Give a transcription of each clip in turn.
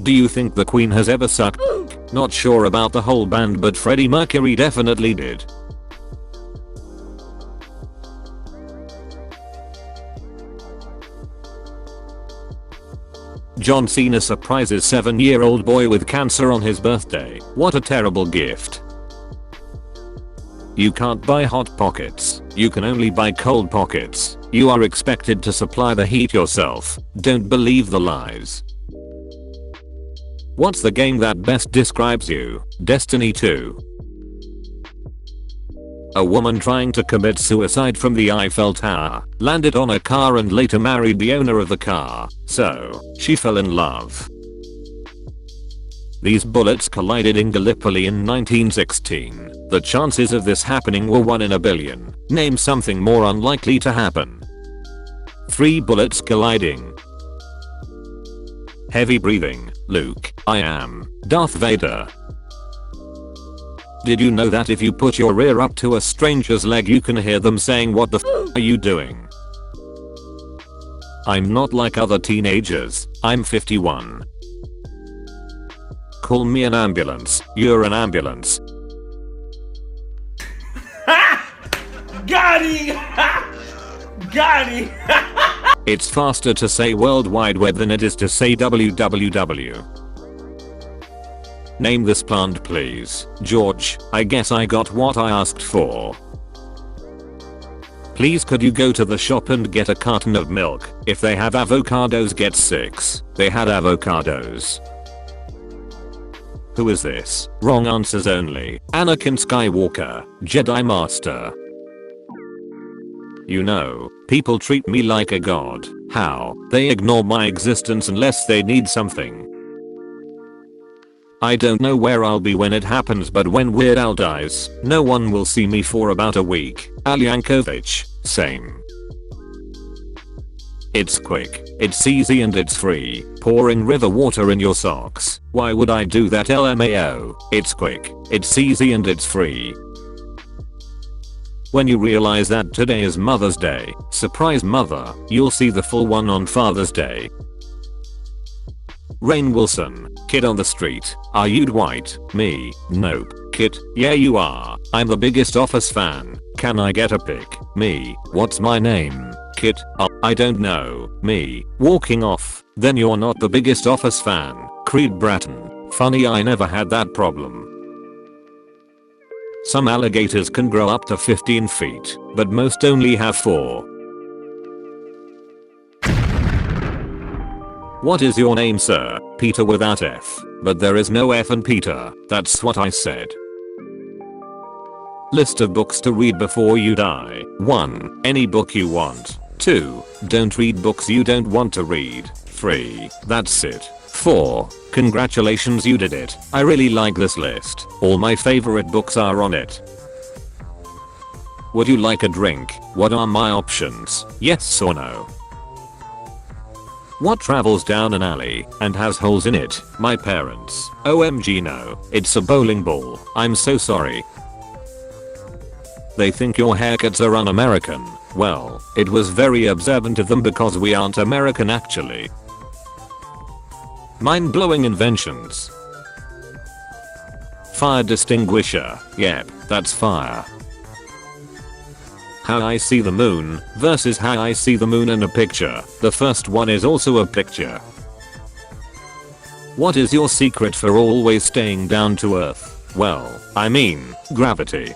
Do you think the Queen has ever sucked? Not sure about the whole band, but Freddie Mercury definitely did. John Cena surprises 7-year-old boy with cancer on his birthday. What a terrible gift. You can't buy hot pockets. You can only buy cold pockets. You are expected to supply the heat yourself. Don't believe the lies. What's the game that best describes you? Destiny 2. A woman trying to commit suicide from the Eiffel Tower landed on a car and later married the owner of the car, so she fell in love. These bullets collided in Gallipoli in 1916. The chances of this happening were 1 in a billion. Name something more unlikely to happen. 3 bullets colliding. Heavy breathing. Luke, I am Darth Vader. Did you know that if you put your ear up to a stranger's leg you can hear them saying, "What the f are you doing?" I'm not like other teenagers. I'm 51. Call me an ambulance. You're an ambulance. Got him! Got him! It's faster to say World Wide Web than it is to say www. Name this plant please. George, I guess I got what I asked for. Please could you go to the shop and get a carton of milk? If they have avocados get 6. They had avocados. Who is this? Wrong answers only. Anakin Skywalker, Jedi Master. You know, people treat me like a god. How? They ignore my existence unless they need something. I don't know where I'll be when it happens, but when Weird Al dies, no one will see me for about a week. Al Yankovic, same. It's quick, it's easy and it's free. Pouring river water in your socks. Why would I do that? LMAO. It's quick, it's easy and it's free. When you realize that today is Mother's Day, surprise mother, you'll see the full one on Father's Day. Rainn Wilson, kid on the street. Are you Dwight? Me, nope. Kid, yeah you are. I'm the biggest Office fan. Can I get a pic? Me, what's my name? Kid, I don't know. Me, walking off. Then you're not the biggest Office fan. Creed Bratton. Funny, I never had that problem. Some alligators can grow up to 15 feet, but most only have 4. What is your name, sir? Peter without F. But there is no F in Peter. That's what I said. List of books to read before you die. 1. Any book you want. 2. Don't read books you don't want to read. 3. That's it. 4. Congratulations, you did it. I really like this list. All my favorite books are on it. Would you like a drink? What are my options? Yes or no? What travels down an alley and has holes in it? My parents. OMG no. It's a bowling ball. I'm so sorry. They think your haircuts are un-American. Well, it was very observant of them because we aren't American actually. Mind-blowing inventions. Fire distinguisher. Yep, that's fire. How I see the moon versus how I see the moon in a picture. The first one is also a picture. What is your secret for always staying down to earth? Well, I mean, gravity.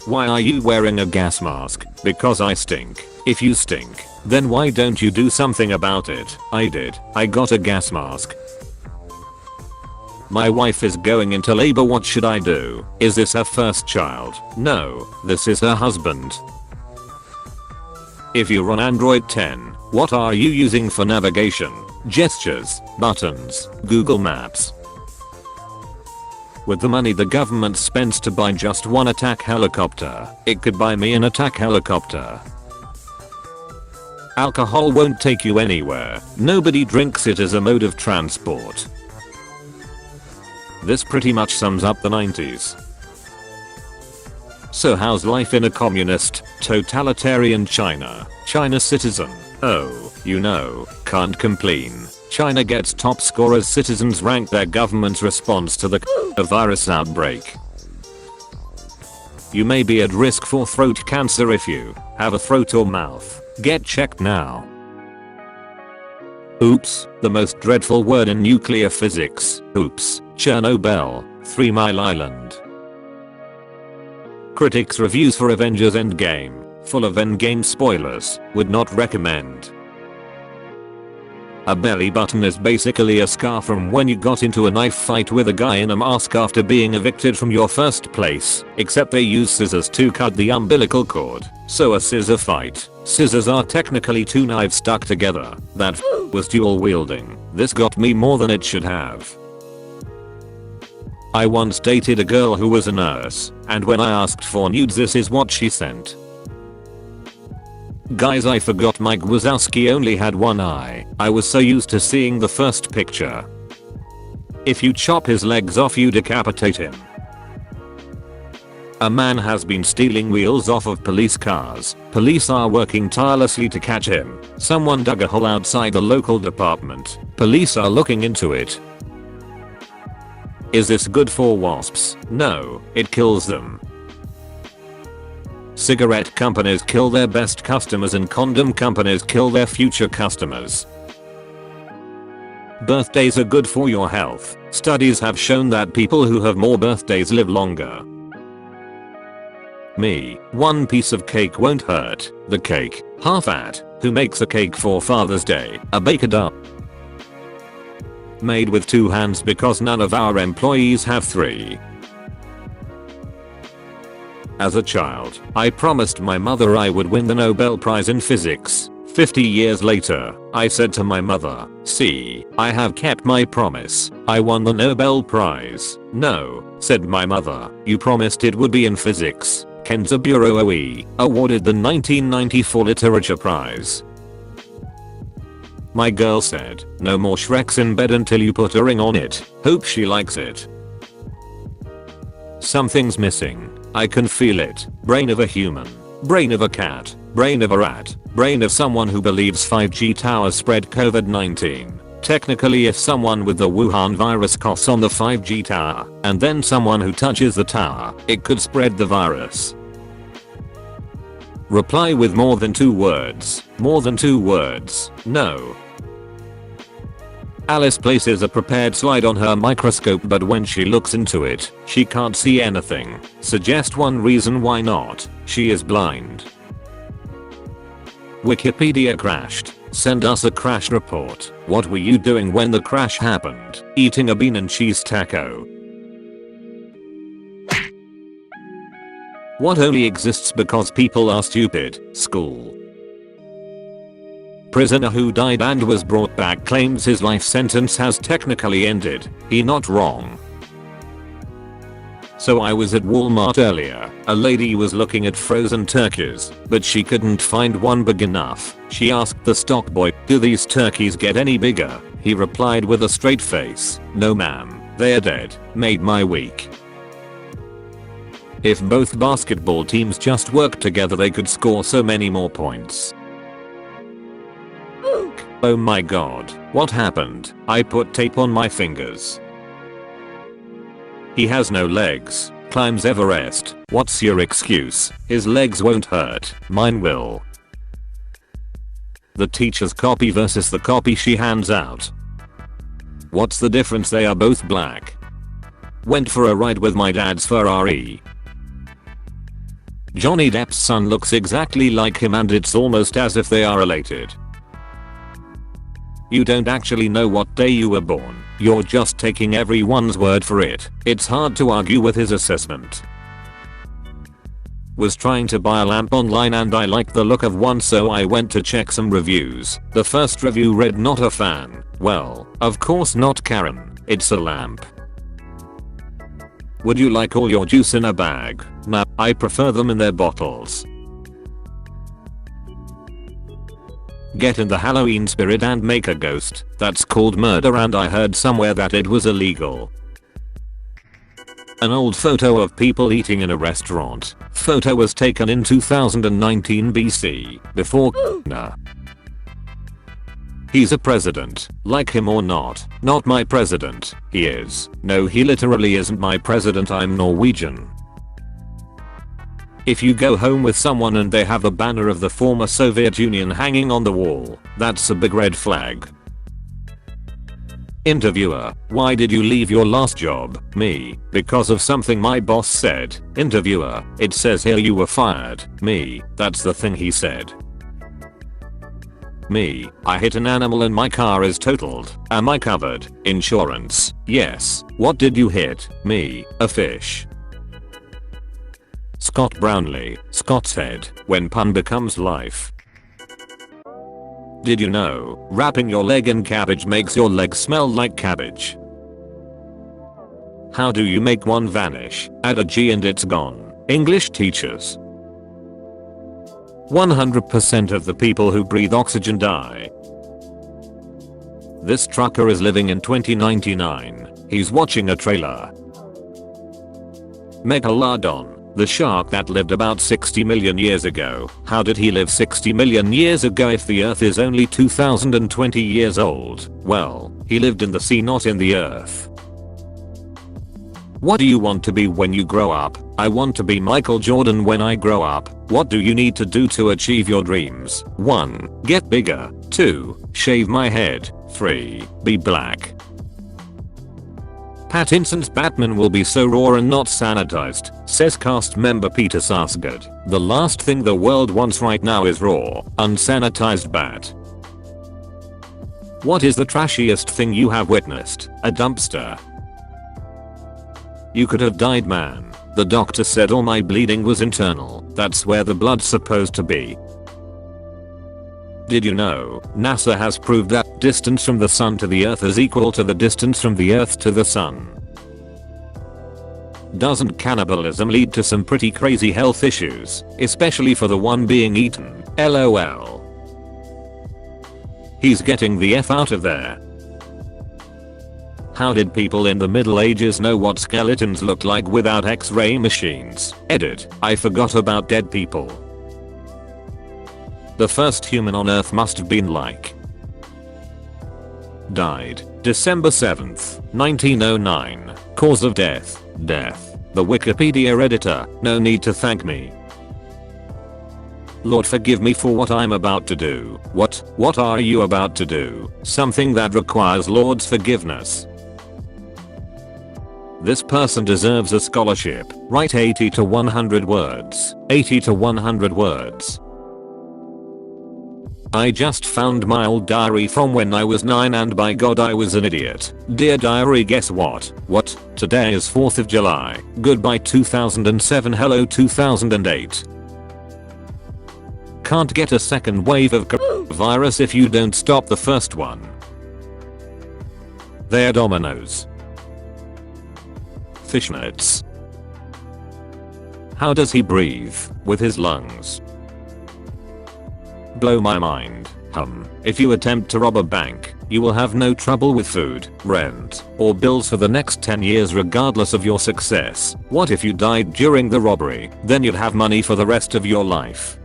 Why are you wearing a gas mask? Because I stink. If you stink, then why don't you do something about it? I did. I got a gas mask. My wife is going into labor. What should I do? Is this her first child? No, this is her husband. If you're on Android 10, what are you using for navigation? Gestures, buttons, Google Maps. With the money the government spends to buy just one attack helicopter, it could buy me an attack helicopter. Alcohol won't take you anywhere. Nobody drinks it as a mode of transport. This pretty much sums up the 90s. So how's life in a communist, totalitarian China? China citizen. Oh, you know, can't complain. China gets top score as citizens rank their government's response to the virus outbreak. You may be at risk for throat cancer if you have a throat or mouth. Get checked now. Oops, the most dreadful word in nuclear physics. Oops, Chernobyl, 3 Mile Island. Critics' reviews for Avengers Endgame, full of Endgame spoilers, would not recommend. A belly button is basically a scar from when you got into a knife fight with a guy in a mask after being evicted from your first place, except they use scissors to cut the umbilical cord. So a scissor fight. Scissors are technically two knives stuck together. That was dual wielding. This got me more than it should have. I once dated a girl who was a nurse, and when I asked for nudes, this is what she sent. Guys, I forgot Mike Wazowski only had one eye. I was so used to seeing the first picture. If you chop his legs off, you decapitate him. A man has been stealing wheels off of police cars. Police are working tirelessly to catch him. Someone dug a hole outside the local department. Police are looking into it. Is this good for wasps? No, it kills them. Cigarette companies kill their best customers and condom companies kill their future customers. Birthdays are good for your health. Studies have shown that people who have more birthdays live longer. Me, one piece of cake won't hurt. The cake, half at, who makes a cake for Father's Day? A baker does. Made with 2 hands because none of our employees have 3. As a child, I promised my mother I would win the Nobel Prize in Physics. 50 years later, I said to my mother, "See, I have kept my promise. I won the Nobel Prize." "No," said my mother, "you promised it would be in physics." Kenza Bureau awarded the 1994 Literature Prize. My girl said, "No more Shreks in bed until you put a ring on it." Hope she likes it. Something's missing. I can feel it. Brain of a human. Brain of a cat. Brain of a rat. Brain of someone who believes 5G towers spread COVID-19. Technically, if someone with the Wuhan virus coughs on the 5G tower, and then someone who touches the tower, it could spread the virus. Reply with more than 2 words. More than 2 words. No. Alice places a prepared slide on her microscope, but when she looks into it, she can't see anything. Suggest one reason why not. She is blind. Wikipedia crashed. Send us a crash report. What were you doing when the crash happened? Eating a bean and cheese taco. What only exists because people are stupid? School. Prisoner who died and was brought back claims his life sentence has technically ended. He not wrong. So I was at Walmart earlier. A lady was looking at frozen turkeys, but she couldn't find one big enough. She asked the stock boy, "Do these turkeys get any bigger?" He replied with a straight face, "No ma'am, they're dead." Made my week. If both basketball teams just worked together, they could score so many more points. Oh my god, what happened? I put tape on my fingers. He has no legs. Climbs Everest. What's your excuse? His legs won't hurt. Mine will. The teacher's copy versus the copy she hands out. What's the difference? They are both black. Went for a ride with my dad's Ferrari. Johnny Depp's son looks exactly like him, and it's almost as if they are related. You don't actually know what day you were born. You're just taking everyone's word for it. It's hard to argue with his assessment. Was trying to buy a lamp online and I liked the look of one, so I went to check some reviews. The first review read, "Not a fan." Well, of course not, Karen. It's a lamp. Would you like all your juice in a bag? Nah, I prefer them in their bottles. Get in the Halloween spirit and make a ghost. That's called murder, and I heard somewhere that it was illegal. An old photo of people eating in a restaurant. Photo was taken in 2019 BC, before He's a president, like him or not. Not my president. He is. No, he literally isn't my president. I'm Norwegian. If you go home with someone and they have a banner of the former Soviet Union hanging on the wall, that's a big red flag. Interviewer: why did you leave your last job? Me: because of something my boss said. Interviewer: it says here you were fired. Me: that's the thing he said. Me: I hit an animal and my car is totaled. Am I covered? Insurance: yes. What did you hit? Me: a fish. Scott Brownlee. Scott said, when pun becomes life. Did you know, wrapping your leg in cabbage makes your leg smell like cabbage? How do you make one vanish? Add a G and it's gone. English teachers. 100% of the people who breathe oxygen die. This trucker is living in 2099. He's watching a trailer. Megalodon. The shark that lived about 60 million years ago. How did he live 60 million years ago if the earth is only 2020 years old? Well, he lived in the sea, not in the earth. What do you want to be when you grow up? I want to be Michael Jordan when I grow up. What do you need to do to achieve your dreams? 1. Get bigger. 2. Shave my head. 3. Be black. Pattinson's Batman will be so raw and not sanitized, says cast member Peter Sarsgaard. The last thing the world wants right now is raw, unsanitized Bat. What is the trashiest thing you have witnessed? A dumpster. You could have died, man. The doctor said all my bleeding was internal. That's where the blood's supposed to be. Did you know, NASA has proved that distance from the sun to the earth is equal to the distance from the earth to the sun. Doesn't cannibalism lead to some pretty crazy health issues, especially for the one being eaten? LOL. He's getting the F out of there. How did people in the Middle Ages know what skeletons looked like without X-ray machines? Edit: I forgot about dead people. The first human on Earth must have been like. Died December 7th, 1909. Cause of death: death. The Wikipedia editor: no need to thank me. Lord, forgive me for what I'm about to do. What are you about to do? Something that requires Lord's forgiveness. This person deserves a scholarship. Write 80 to 100 words. 80 to 100 words. I just found my old diary from when I was 9 and by God I was an idiot. Dear diary, guess what? What? Today is 4th of July. Goodbye 2007, hello 2008. Can't get a second wave of coronavirus if you don't stop the first one. They're dominoes. Fishnets. How does he breathe? With his lungs. Blow my mind. If you attempt to rob a bank, you will have no trouble with food, rent, or bills for the next 10 years regardless of your success. What if you died during the robbery? Then you'd have money for the rest of your life.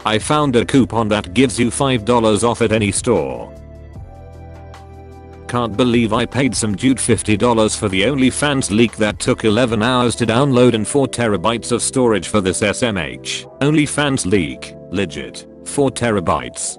I found a coupon that gives you $5 off at any store. Can't believe I paid some dude $50 for the OnlyFans leak that took 11 hours to download and 4 terabytes of storage for this SMH. OnlyFans leak. Legit. 4 terabytes.